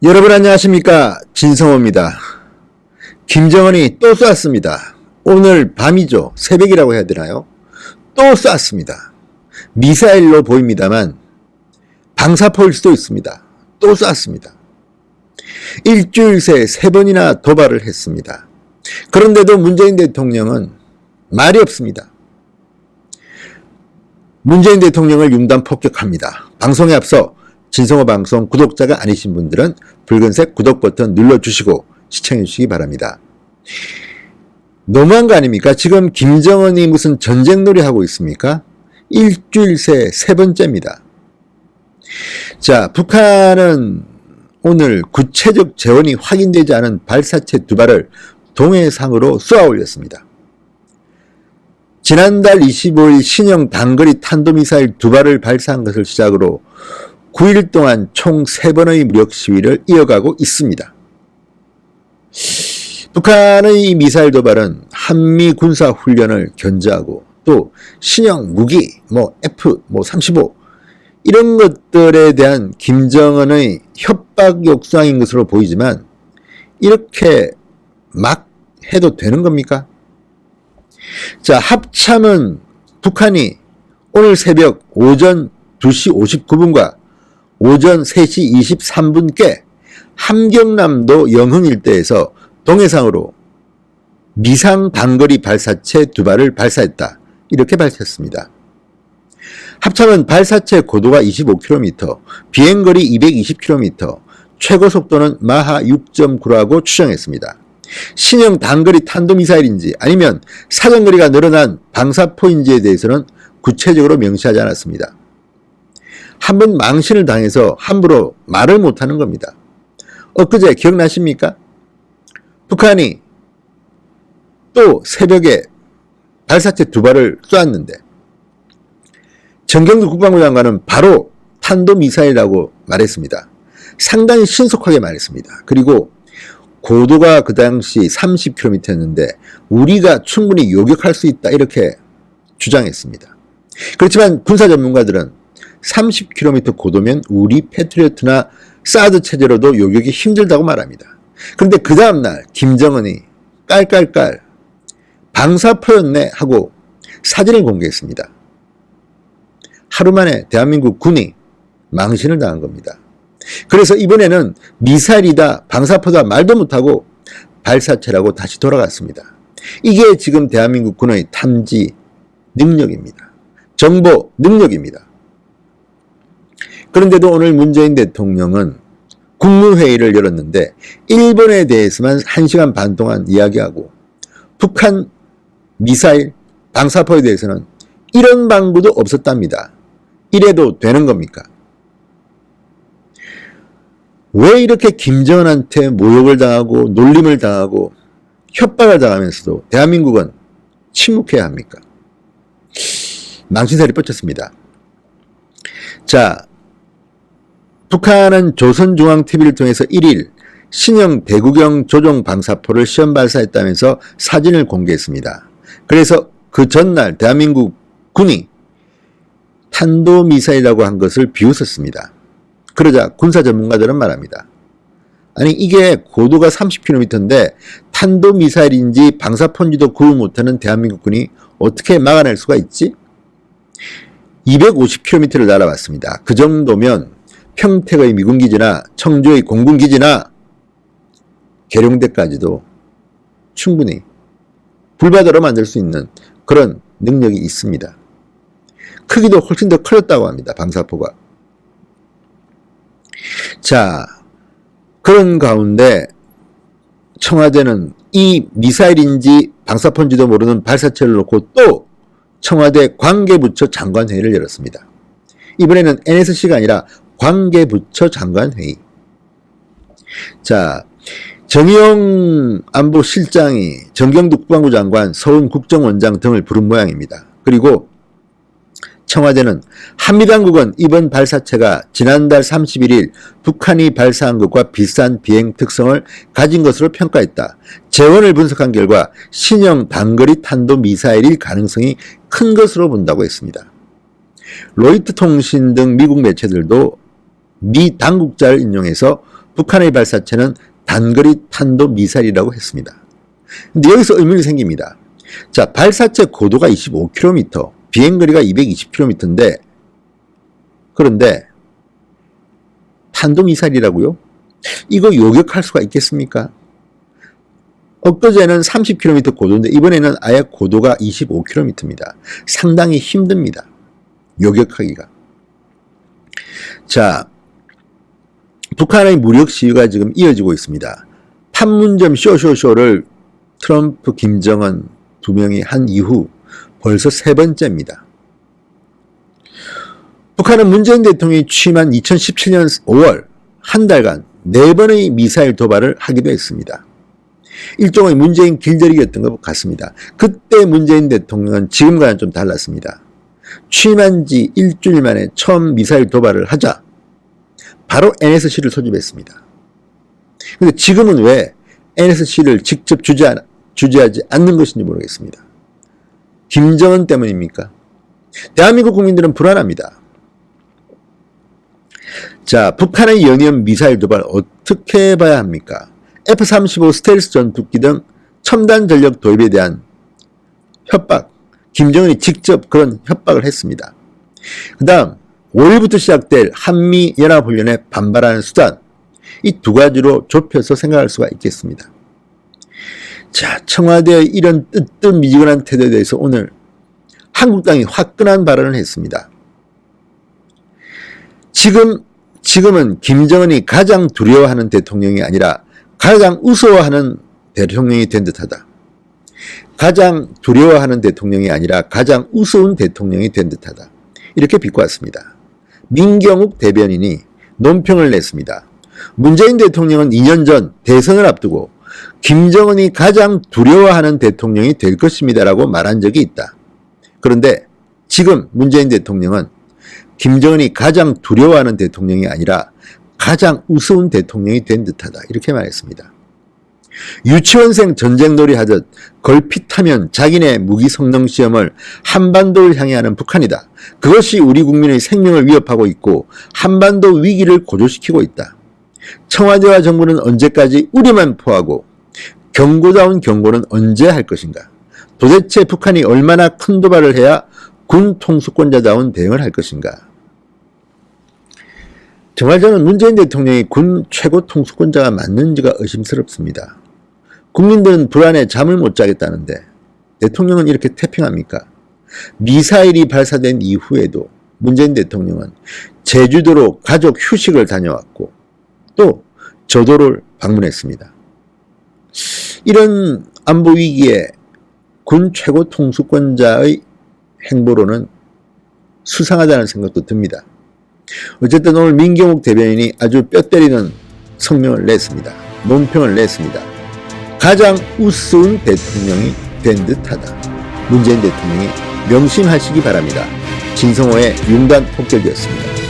여러분 안녕하십니까, 진성호입니다. 김정은이 또 쐈습니다. 오늘 밤이죠. 새벽이라고 해야 되나요? 또 쐈습니다. 미사일로 보입니다만 방사포일 수도 있습니다. 또 쐈습니다. 일주일 새 3번이나 도발을 했습니다. 그런데도 문재인 대통령은 말이 없습니다. 문재인 대통령을 융단 폭격합니다. 방송에 앞서 진성호 방송 구독자가 아니신 분들은 붉은색 구독 버튼 눌러주시고 시청해 주시기 바랍니다. 너무한 거 아닙니까? 지금 김정은이 무슨 전쟁놀이 하고 있습니까? 일주일 새 3번째입니다. 자, 북한은 오늘 구체적 재원이 확인되지 않은 발사체 2발을 동해상으로 쏘아 올렸습니다. 지난달 25일 신형 단거리 탄도미사일 2발을 발사한 것을 시작으로 9일 동안 총 3번의 무력 시위를 이어가고 있습니다. 북한의 이 미사일 도발은 한미 군사 훈련을 견제하고 또 신형 무기, F-35 이런 것들에 대한 김정은의 협박 욕상인 것으로 보이지만 이렇게 막 해도 되는 겁니까? 자, 합참은 북한이 오늘 새벽 오전 2시 59분과 오전 3시 23분께 함경남도 영흥 일대에서 동해상으로 미상 단거리 발사체 2발을 발사했다. 이렇게 밝혔습니다. 합참은 발사체 고도가 25km, 비행거리 220km, 최고 속도는 마하 6.9라고 추정했습니다. 신형 단거리 탄도미사일인지 아니면 사정거리가 늘어난 방사포인지에 대해서는 구체적으로 명시하지 않았습니다. 한번 망신을 당해서 함부로 말을 못하는 겁니다. 엊그제 기억나십니까? 북한이 또 새벽에 발사체 2발을 쏘았는데 정경두 국방부 장관은 바로 탄도미사일이라고 말했습니다. 상당히 신속하게 말했습니다. 그리고 고도가 그 당시 30km였는데 우리가 충분히 요격할 수 있다 이렇게 주장했습니다. 그렇지만 군사 전문가들은 30km 고도면 우리 패트리어트나 사드 체제로도 요격이 힘들다고 말합니다. 그런데 그 다음날 김정은이 깔깔깔 방사포였네 하고 사진을 공개했습니다. 하루 만에 대한민국 군이 망신을 당한 겁니다. 그래서 이번에는 미사일이다 방사포다 말도 못하고 발사체라고 다시 돌아갔습니다. 이게 지금 대한민국 군의 탐지 능력입니다. 정보 능력입니다. 그런데도 오늘 문재인 대통령은 국무회의를 열었는데 일본에 대해서만 1시간 반 동안 이야기하고 북한 미사일 방사포에 대해서는 이런 방구도 없었답니다. 이래도 되는 겁니까? 왜 이렇게 김정은한테 모욕을 당하고 놀림을 당하고 협박을 당하면서도 대한민국은 침묵해야 합니까? 망신살이 뻗쳤습니다. 자, 북한은 조선중앙TV를 통해서 1일 신형 대구경 조종 방사포를 시험 발사했다면서 사진을 공개했습니다. 그래서 그 전날 대한민국 군이 탄도미사일이라고 한 것을 비웃었습니다. 그러자 군사 전문가들은 말합니다. 아니 이게 고도가 30km인데 탄도미사일인지 방사포인지도 구분 못하는 대한민국 군이 어떻게 막아낼 수가 있지? 250km를 날아왔습니다. 그 정도면 평택의 미군기지나 청주의 공군기지나 계룡대까지도 충분히 불바다로 만들 수 있는 그런 능력이 있습니다. 크기도 훨씬 더 커졌다고 합니다. 방사포가. 자, 그런 가운데 청와대는 이 미사일인지 방사포인지도 모르는 발사체를 놓고 또 청와대 관계부처 장관회의를 열었습니다. 이번에는 NSC가 아니라 관계부처 장관회의. 자, 정의용 안보실장이 정경두 국방부 장관, 서훈 국정원장 등을 부른 모양입니다. 그리고 청와대는 한미당국은 이번 발사체가 지난달 31일 북한이 발사한 것과 비슷한 비행 특성을 가진 것으로 평가했다. 재원을 분석한 결과 신형 단거리 탄도미사일일 가능성이 큰 것으로 본다고 했습니다. 로이터 통신 등 미국 매체들도 미 당국자를 인용해서 북한의 발사체는 단거리 탄도미사일이라고 했습니다. 근데 여기서 의문이 생깁니다. 자, 발사체 고도가 25km, 비행거리가 220km인데 그런데 탄도미사일이라고요? 이거 요격할 수가 있겠습니까? 엊그제는 30km 고도인데 이번에는 아예 고도가 25km입니다. 상당히 힘듭니다. 요격하기가. 자, 북한의 무력 시위가 지금 이어지고 있습니다. 판문점 쇼쇼쇼를 트럼프, 김정은 두 명이 한 이후 벌써 세 번째입니다. 북한은 문재인 대통령이 취임한 2017년 5월 한 달간 4번의 미사일 도발을 하기도 했습니다. 일종의 문재인 길들이기였던 것 같습니다. 그때 문재인 대통령은 지금과는 좀 달랐습니다. 취임한 지 일주일 만에 처음 미사일 도발을 하자 바로 NSC를 소집했습니다. 그런데 지금은 왜 NSC를 직접 주재하지 않는 것인지 모르겠습니다. 김정은 때문입니까? 대한민국 국민들은 불안합니다. 자, 북한의 연이은 미사일 도발 어떻게 봐야 합니까? F-35 스텔스 전투기 등 첨단 전력 도입에 대한 협박, 김정은이 직접 그런 협박을 했습니다. 그 다음 5일부터 시작될 한미연합훈련에 반발하는 수단, 이 두 가지로 좁혀서 생각할 수가 있겠습니다. 자, 청와대의 이런 뜨뜻미지근한 태도에 대해서 오늘 한국당이 화끈한 발언을 했습니다. 지금은 김정은이 가장 두려워하는 대통령이 아니라 가장 우스워하는 대통령이 된 듯하다. 가장 두려워하는 대통령이 아니라 가장 우스운 대통령이 된 듯하다. 이렇게 비꼬았습니다. 민경욱 대변인이 논평을 냈습니다. 문재인 대통령은 2년 전 대선을 앞두고 김정은이 가장 두려워하는 대통령이 될 것입니다라고 말한 적이 있다. 그런데 지금 문재인 대통령은 김정은이 가장 두려워하는 대통령이 아니라 가장 우스운 대통령이 된 듯하다. 이렇게 말했습니다. 유치원생 전쟁놀이 하듯 걸핏하면 자기네 무기 성능 시험을 한반도를 향해 하는 북한이다. 그것이 우리 국민의 생명을 위협하고 있고 한반도 위기를 고조시키고 있다. 청와대와 정부는 언제까지 우리만 포하고 경고다운 경고는 언제 할 것인가? 도대체 북한이 얼마나 큰 도발을 해야 군 통수권자다운 대응을 할 것인가? 정말 저는 문재인 대통령이 군 최고 통수권자가 맞는지가 의심스럽습니다. 국민들은 불안해 잠을 못 자겠다는데 대통령은 이렇게 태평합니까? 미사일이 발사된 이후에도 문재인 대통령은 제주도로 가족 휴식을 다녀왔고 또 저도를 방문했습니다. 이런 안보 위기에 군 최고 통수권자의 행보로는 수상하다는 생각도 듭니다. 어쨌든 오늘 민경욱 대변인이 아주 뼈 때리는 성명을 냈습니다. 논평을 냈습니다. 가장 우스운 대통령이 된 듯하다. 문재인 대통령이 명심하시기 바랍니다. 진성호의 윤단 폭격이었습니다.